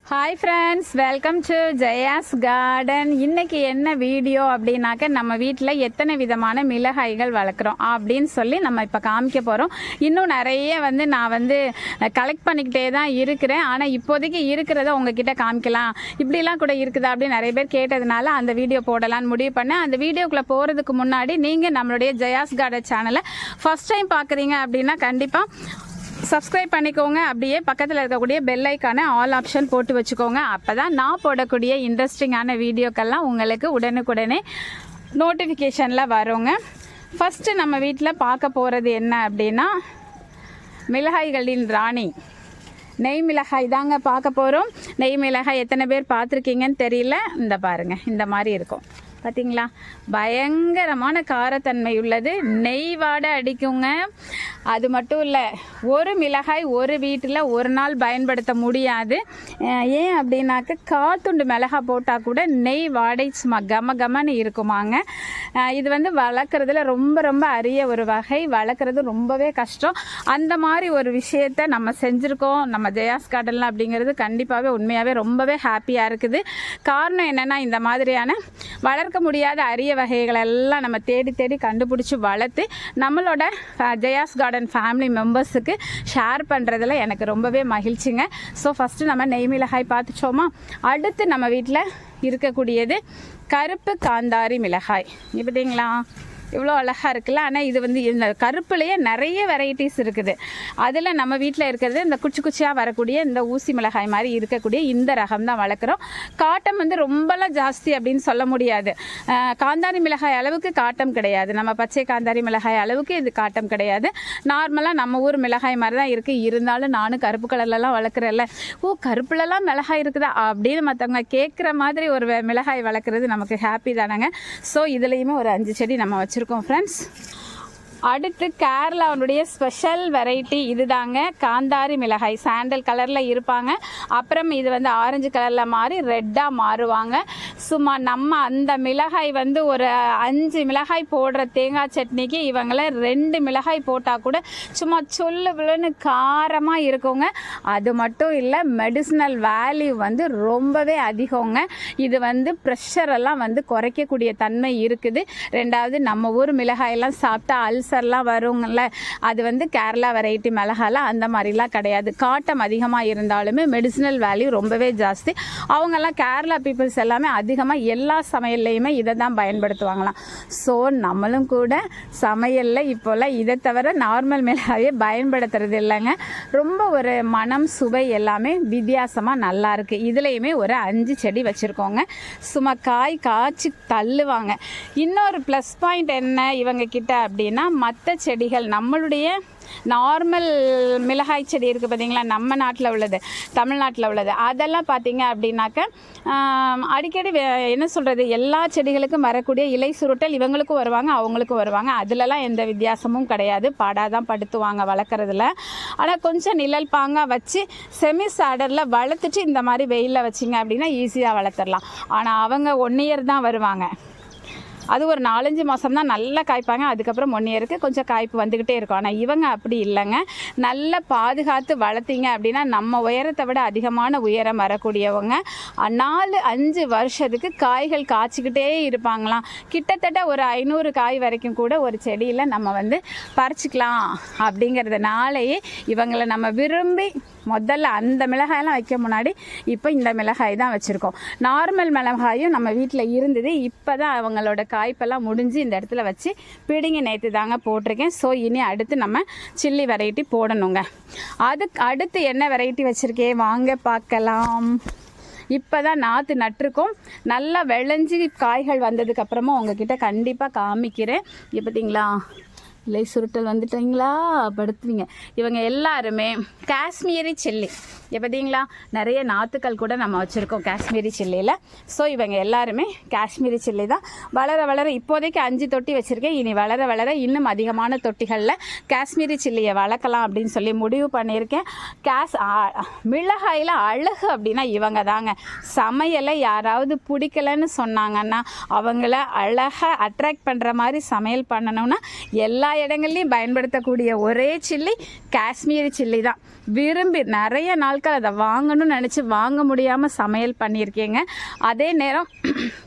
Hi friends, welcome to Jaya's garden. இன்றைக்கி என்ன video அப்படின்னாக்க, நம்ம வீட்டில் எத்தனை விதமான மிளகாய்கள் வளர்க்குறோம் அப்படின்னு சொல்லி நம்ம இப்போ காமிக்க போகிறோம். இன்னும் நிறைய நான் கலெக்ட் பண்ணிக்கிட்டே தான் இருக்கிறேன். ஆனால் இப்போதைக்கு இருக்கிறத உங்ககிட்ட காமிக்கலாம், இப்படிலாம் கூட இருக்குதா அப்படின்னு நிறைய பேர் கேட்டதுனால அந்த வீடியோ போடலான்னு முடிவு பண்ணேன். அந்த வீடியோக்குள்ளே போகிறதுக்கு முன்னாடி நீங்கள் நம்மளுடைய ஜெயாஸ் கார்டன் சேனலை ஃபஸ்ட் டைம் பார்க்குறீங்க அப்படின்னா கண்டிப்பாக சப்ஸ்கிரைப் பண்ணிக்கோங்க. அப்படியே பக்கத்தில் இருக்கக்கூடிய பெல் ஐக்கானை ஆல் ஆப்ஷன் போட்டு வச்சுக்கோங்க. அப்போ தான் நான் போடக்கூடிய இன்ட்ரெஸ்டிங்கான வீடியோக்கெல்லாம் உங்களுக்கு உடனுக்குடனே நோட்டிஃபிகேஷனில் வருங்க. ஃபஸ்ட்டு நம்ம வீட்டில் பார்க்க போகிறது என்ன அப்படின்னா, மிளகாய்களின் ராணி நெய் மிளகாய் தாங்க பார்க்க போகிறோம். நெய் மிளகாய் எத்தனை பேர் பார்த்துருக்கீங்கன்னு தெரியல. இந்த பாருங்கள், இந்த மாதிரி இருக்கும் பார்த்தீங்களா? பயங்கரமான காரத்தன்மை உள்ளது, நெய் வாடை அடிக்குங்க. அது மட்டும் இல்லை, ஒரு மிளகாய் ஒரு வீட்டில் ஒரு நாள் பயன்படுத்த முடியாது. ஏன் அப்படின்னாக்க, காத்துண்டு மிளகாய் போட்டால் கூட நெய் வாடை சும்மா கமன்னு இருக்குமாங்க. இது வளர்க்குறதுல ரொம்ப ரொம்ப அரிய ஒரு வகை, வளர்க்குறது ரொம்பவே கஷ்டம். அந்த மாதிரி ஒரு விஷயத்தை நம்ம செஞ்சுருக்கோம் நம்ம ஜெயாஸ் கார்டனில். அப்படிங்கிறது கண்டிப்பாகவே உண்மையாகவே ரொம்பவே ஹாப்பியாக இருக்குது. காரணம் என்னென்னா, இந்த மாதிரியான வளர்க்க முடியாத அரிய வகைகளை எல்லாம் நம்ம தேடி தேடி கண்டுபிடிச்சி வளர்த்து நம்மளோட ஜெயாஸ் கார்டன் ஃபேமிலி மெம்பர்ஸுக்கு ஷேர் பண்ணுறதுல எனக்கு ரொம்பவே மகிழ்ச்சிங்க. ஸோ ஃபஸ்ட்டு நம்ம நெய் மிளகாய் பார்த்துச்சோமா. அடுத்து நம்ம வீட்டில் இருக்கக்கூடியது கருப்பு காந்தாரி மிளகாய். பார்த்தீங்களா, இவ்வளோ அழகாக இருக்குல்ல. ஆனால் இது இந்த கருப்புலேயே நிறைய வெரைட்டிஸ் இருக்குது. அதில் நம்ம வீட்டில் இருக்கிறது இந்த குச்சி குச்சியாக வரக்கூடிய இந்த ஊசி மிளகாய் மாதிரி இருக்கக்கூடிய இந்த ரகம் தான் வளர்க்குறோம். காட்டம் ரொம்பலாம் ஜாஸ்தி அப்படின்னு சொல்ல முடியாது. காந்தாரி மிளகாய் அளவுக்கு காட்டம் கிடையாது, நம்ம பச்சை காந்தாரி மிளகாய் அளவுக்கு இது காட்டம் கிடையாது. நார்மலாக நம்ம ஊர் மிளகாய் மாதிரி தான் இருக்குது. இருந்தாலும் நானும் கருப்பு கலர்லலாம் வளர்க்குறேன்ல, கருப்புலலாம் மிளகாய் இருக்குதா அப்படின்னு மற்றவங்க கேட்குற மாதிரி ஒரு மிளகாய் வளர்க்குறது நமக்கு ஹாப்பி தானேங்க. ஸோ இதுலேயுமே ஒரு 5 செடி நம்ம வச்சுருக்கோம் ஃப்ரெண்ட்ஸ். அடுத்து கேரளாவுடைய ஸ்பெஷல் வெரைட்டி இது தாங்க, காந்தாரி மிளகாய். சாண்டல் கலரில் இருப்பாங்க, அப்புறம் இது ஆரஞ்சு கலரில் மாறி ரெட்டாக மாறுவாங்க. சும்மா நம்ம அந்த மிளகாய் ஒரு 5 மிளகாய் போடுற தேங்காய் சட்னிக்கு இவங்கள 2 மிளகாய் போட்டால் கூட சும்மா சொல்லுன்னு காரமாக இருக்குங்க. அது மட்டும் இல்லை, மெடிசினல் வேல்யூ ரொம்பவே அதிகங்க. இது ப்ரெஷரெல்லாம் குறைக்கக்கூடிய தன்மை இருக்குது. ரெண்டாவது, நம்ம ஊர் மிளகாயெல்லாம் சாப்பிட்டா அல்சர்லாம் வருங்கள்ல, அது கேரளா வெரைட்டி மிளகால அந்த மாதிரிலாம் கிடையாது. காட்டம் அதிகமாக இருந்தாலுமே மெடிசினல் வேல்யூ ரொம்பவே ஜாஸ்தி. அவங்கெல்லாம் கேரளா பீப்புள்ஸ் எல்லாமே அதிகமாக எல்லா சமையல்லையுமே இதை தான் பயன்படுத்துவாங்களாம். ஸோ நம்மளும் கூட சமையலில் இப்போல்லாம் இதை தவிர நார்மல் மிளகாயே பயன்படுத்துறது இல்லைங்க. ரொம்ப ஒரு மனம் சுவை எல்லாமே வித்தியாசமாக நல்லா இருக்குது. இதுலேயுமே ஒரு 5 செடி வச்சுருக்கோங்க. சும்மா காய் காய்ச்சி தள்ளுவாங்க. இன்னொரு ப்ளஸ் பாயிண்ட் என்ன இவங்க கிட்ட அப்படின்னா, மற்ற செடிகள் நம்மளுடைய நார்மல் மிளகாய் செடி இருக்குது பார்த்தீங்களா, நம்ம நாட்டில் உள்ளது, தமிழ்நாட்டில் உள்ளது, அதெல்லாம் பார்த்தீங்க அப்படின்னாக்க அடிக்கடி என்ன சொல்கிறது, எல்லா செடிகளுக்கும் வரக்கூடிய இலை சுருட்டல் இவங்களுக்கும் வருவாங்க, அவங்களுக்கும் வருவாங்க. அதிலலாம் எந்த வித்தியாசமும் கிடையாது, பாடாதான் படுத்துவாங்க வளர்க்குறதுல. ஆனால் கொஞ்சம் நிழல் பாங்காக வச்சு செமி சாடரில் வளர்த்துட்டு இந்த மாதிரி வெயிலில் வச்சிங்க அப்படின்னா ஈஸியாக வளர்த்துடலாம். ஆனால் அவங்க 1 இயர் தான் வருவாங்க. அது ஒரு 4-5 மாதம் தான் நல்லா காய்ப்பாங்க. அதுக்கப்புறம் 1 இயருக்கு கொஞ்சம் காய்ப்பு வந்துக்கிட்டே இருக்கும். ஆனால் இவங்க அப்படி இல்லைங்க. நல்லா பாதுகாத்து வளர்த்திங்க அப்படின்னா நம்ம உயரத்தை விட அதிகமான உயரம் வரக்கூடியவங்க 4-5 வருஷத்துக்கு காய்கள் காய்ச்சிக்கிட்டே இருப்பாங்களாம். கிட்டத்தட்ட ஒரு 500 காய் வரைக்கும் கூட ஒரு செடியில் நம்ம பறிச்சிக்கலாம். அப்படிங்கிறதுனாலேயே இவங்களை நம்ம விரும்பி முதல்ல அந்த மிளகாயெல்லாம் வைக்க முன்னாடி இப்போ இந்த மிளகாய் தான் வச்சுருக்கோம். நார்மல் மிளகாயும் நம்ம வீட்டில் இருந்தது. இப்போ தான் அவங்களோட காய்ப்பெல்லாம் முடிஞ்சு இந்த இடத்துல வச்சு பிடிங்கி நேற்று தாங்க போட்டிருக்கேன். ஸோ இனி அடுத்து நம்ம சில்லி வெரைட்டி போடணுங்க. அதுக்கு அடுத்து என்ன வெரைட்டி வச்சுருக்கேன் வாங்க பார்க்கலாம். இப்போ தான் நாற்று நட்டிருக்கோம். நல்லா விளைஞ்சி காய்கள் வந்ததுக்கப்புறமா உங்ககிட்ட கண்டிப்பாக காமிக்கிறேன். இப்போ பார்த்தீங்களா, இலை சுருட்டல் வந்துட்டீங்களா, படுத்துவீங்க. இவங்க எல்லாருமே காஷ்மீரி சில்லி. பார்த்தீங்களா, நிறைய நாற்றுக்கள் கூட நம்ம வச்சுருக்கோம் காஷ்மீரி சில்லியில். ஸோ இவங்க எல்லாருமே காஷ்மீரி சில்லி தான். வளர வளர இப்போதைக்கு 5 தொட்டி வச்சுருக்கேன். இனி வளர வளர இன்னும் அதிகமான தொட்டிகளில் காஷ்மீரி சில்லியை வளர்க்கலாம் அப்படின்னு சொல்லி முடிவு பண்ணியிருக்கேன். மிளகாயில் அழகு அப்படின்னா இவங்க தாங்க. சமையலை யாராவது பிடிக்கலன்னு சொன்னாங்கன்னா அவங்கள அழகாக அட்ராக்ட் பண்ணுற மாதிரி சமையல் பண்ணணும்னா எல்லா இடங்கள்லையும் பயன்படுத்தக்கூடிய ஒரே சில்லி காஷ்மீரி சில்லி தான். விரும்பி நிறைய நாள் நாட்கள் அதை வாங்கணும்னு நினச்சி வாங்க முடியாமல் சமையல் பண்ணியிருக்கேங்க. அதே நேரம்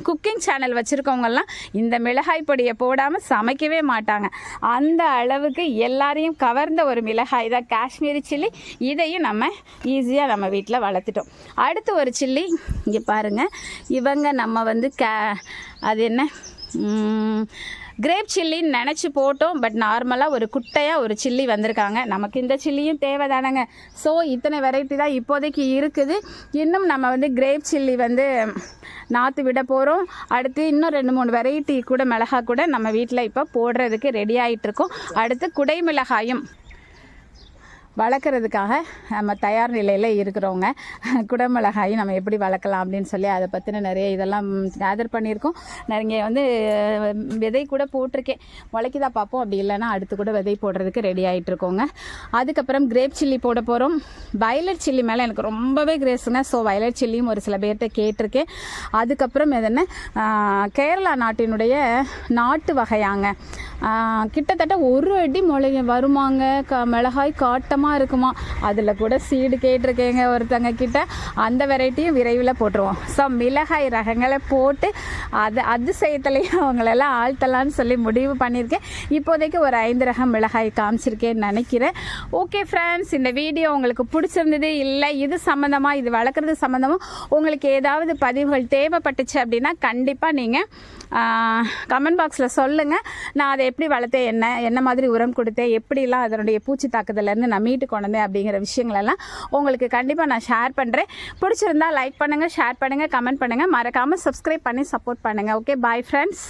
குக்கிங் சேனல் வச்சுருக்கவங்கெல்லாம் இந்த மிளகாய் பொடியை போடாமல் சமைக்கவே மாட்டாங்க. அந்த அளவுக்கு எல்லாரையும் கவர்ந்த ஒரு மிளகாய் தான் காஷ்மீரி சில்லி. இதையும் நம்ம ஈஸியாக நம்ம வீட்டில் வளர்த்துட்டோம். அடுத்து ஒரு சில்லி இங்கே பாருங்கள். இவங்க நம்ம வந்து அது என்ன கிரேப் சில்லின்னு நினச்சி போட்டோம். பட் நார்மலாக ஒரு குட்டையாக ஒரு சில்லி வந்திருக்காங்க. நமக்கு இந்த சில்லியும் தேவைதானங்க. ஸோ இத்தனை வெரைட்டி தான் இப்போதைக்கு இருக்குது. இன்னும் நம்ம வந்து கிரேப் சில்லி வந்து நாற்று விட போகிறோம். அடுத்து இன்னும் 2-3 வெரைட்டி கூட மிளகாய் கூட நம்ம வீட்டில் இப்போ போடுறதுக்கு ரெடி ஆகிட்டுருக்கோம். அடுத்து குடை மிளகாயும் வளர்க்குறதுக்காக நம்ம தயார் நிலையில் இருக்கிறவங்க. குடமிளகாயும் நம்ம எப்படி வளர்க்கலாம் அப்படின்னு சொல்லி அதை பற்றின நிறைய இதெல்லாம் கேதர் பண்ணியிருக்கோம். நிறைய வந்து விதை கூட போட்டிருக்கேன். முளைக்குதா பார்ப்போம். அப்படி இல்லைன்னா அடுத்து கூட விதை போடுறதுக்கு ரெடி ஆகிட்டுருக்கோங்க. அதுக்கப்புறம் கிரேப் சில்லி போட போகிறோம். வயலட் சில்லி மேலே எனக்கு ரொம்பவே கிரேஸுங்க. ஸோ வயலட் சில்லியும் ஒரு சில பேர்கிட்ட கேட்டிருக்கேன். அதுக்கப்புறம் எதுன்னு கேரளா நாட்டினுடைய நாட்டு வகையாங்க. கிட்டத்தட்ட 1 அடி வருமாங்க. மிளகாய் காட்டமாக இருக்குமா. அதில் கூட சீடு கேட்டிருக்கேங்க ஒருத்தங்க கிட்ட. அந்த வெரைட்டியும் விரைவில் போட்டுருவோம். ஸோ மிளகாய் ரகங்களை போட்டு அதிசயத்துலேயும் அவங்களெல்லாம் ஆழ்த்தலான்னு சொல்லி முடிவு பண்ணியிருக்கேன். இப்போதைக்கு ஒரு 5 ரகம் மிளகாய் காமிச்சிருக்கேன்னு நினைக்கிறேன். ஓகே ஃப்ரெண்ட்ஸ், இந்த வீடியோ உங்களுக்கு பிடிச்சிருந்தது இல்லை இது சம்மந்தமாக இது வளர்க்குறது சம்மந்தமாக உங்களுக்கு ஏதாவது பதிவுகள் தேவைப்பட்டுச்சு அப்படின்னா கண்டிப்பாக நீங்கள் கமெண்ட் பாக்ஸில் சொல்லுங்கள். நான் அதை எப்படி வளர்த்தேன், என்ன மாதிரி உரம் கொடுத்தேன், எப்படிலாம் அதனுடைய பூச்சி தாக்குதலேருந்து நான் மீட்டு கொண்டேன் அப்படிங்கிற விஷயங்களெல்லாம் உங்களுக்கு கண்டிப்பாக நான் ஷேர் பண்ணுறேன். பிடிச்சிருந்தா லைக் பண்ணுங்கள், ஷேர் பண்ணுங்கள், கமெண்ட் பண்ணுங்கள். மறக்காமல் சப்ஸ்கிரைப் பண்ணி சப்போர்ட் பண்ணுங்கள். Okay, bye friends.